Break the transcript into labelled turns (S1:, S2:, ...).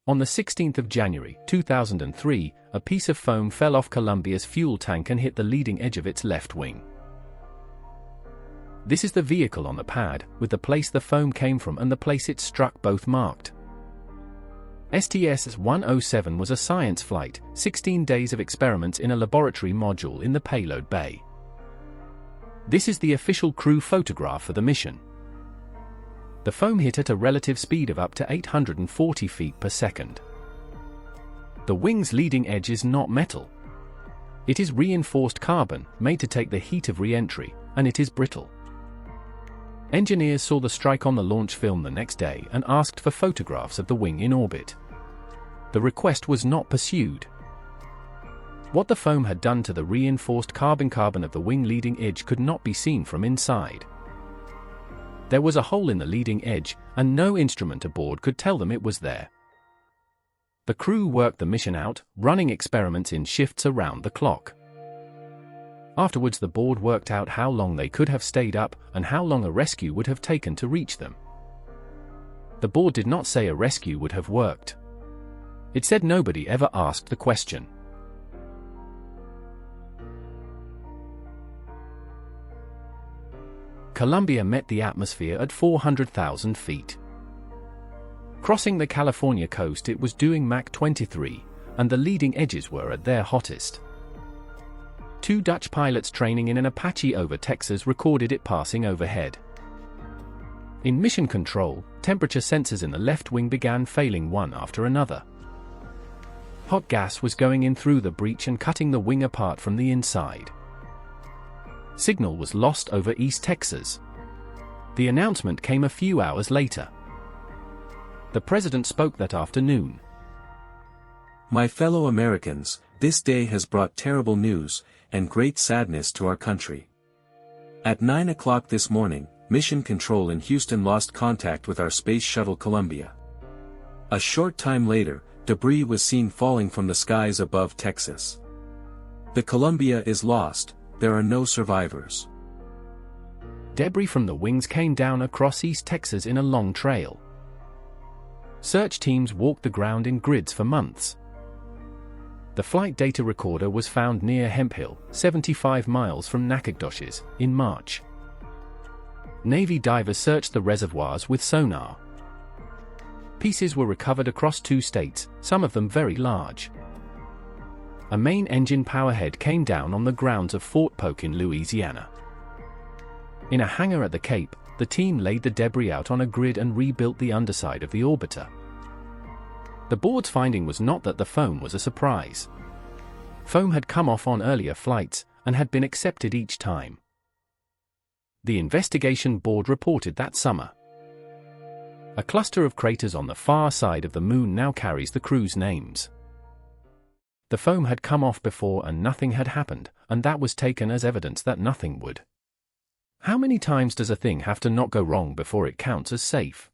S1: On the 16th of January, 2003, a piece of foam fell off Columbia's fuel tank and hit the leading edge of its left wing. This is the vehicle on the pad, with the place the foam came from and the place it struck both marked. STS-107 was a science flight, 16 days of experiments in a laboratory module in the payload bay. This is the official crew photograph for the mission. The foam hit at a relative speed of up to 840 feet per second. The wing's leading edge is not metal. It is reinforced carbon, made to take the heat of re-entry, and it is brittle. Engineers saw the strike on the launch film the next day and asked for photographs of the wing in orbit. The request was not pursued. What the foam had done to the reinforced carbon of the wing leading edge could not be seen from inside. There was a hole in the leading edge, and no instrument aboard could tell them it was there. The crew worked the mission out, running experiments in shifts around the clock. Afterwards, the board worked out how long they could have stayed up and how long a rescue would have taken to reach them. The board did not say a rescue would have worked. It said nobody ever asked the question. Columbia met the atmosphere at 400,000 feet. Crossing the California coast, it was doing Mach 23, and the leading edges were at their hottest. 2 Dutch pilots training in an Apache over Texas recorded it passing overhead. In mission control, temperature sensors in the left wing began failing one after another. Hot gas was going in through the breech and cutting the wing apart from the inside. Signal was lost over East Texas. The announcement came a few hours later. The president spoke that afternoon.
S2: My fellow Americans, this day has brought terrible news and great sadness to our country. At 9 o'clock this morning, Mission Control in Houston lost contact with our Space Shuttle Columbia. A short time later, debris was seen falling from the skies above Texas. The Columbia is lost. There are no survivors.
S1: Debris from the wings came down across East Texas in a long trail. Search teams walked the ground in grids for months. The flight data recorder was found near Hemphill, 75 miles from Nacogdoches, in March. Navy divers searched the reservoirs with sonar. Pieces were recovered across 2 states, some of them very large. A main engine powerhead came down on the grounds of Fort Polk in Louisiana. In a hangar at the Cape, the team laid the debris out on a grid and rebuilt the underside of the orbiter. The board's finding was not that the foam was a surprise. Foam had come off on earlier flights and had been accepted each time. The investigation board reported that summer. A cluster of craters on the far side of the moon now carries the crew's names. The foam had come off before and nothing had happened, and that was taken as evidence that nothing would. How many times does a thing have to not go wrong before it counts as safe?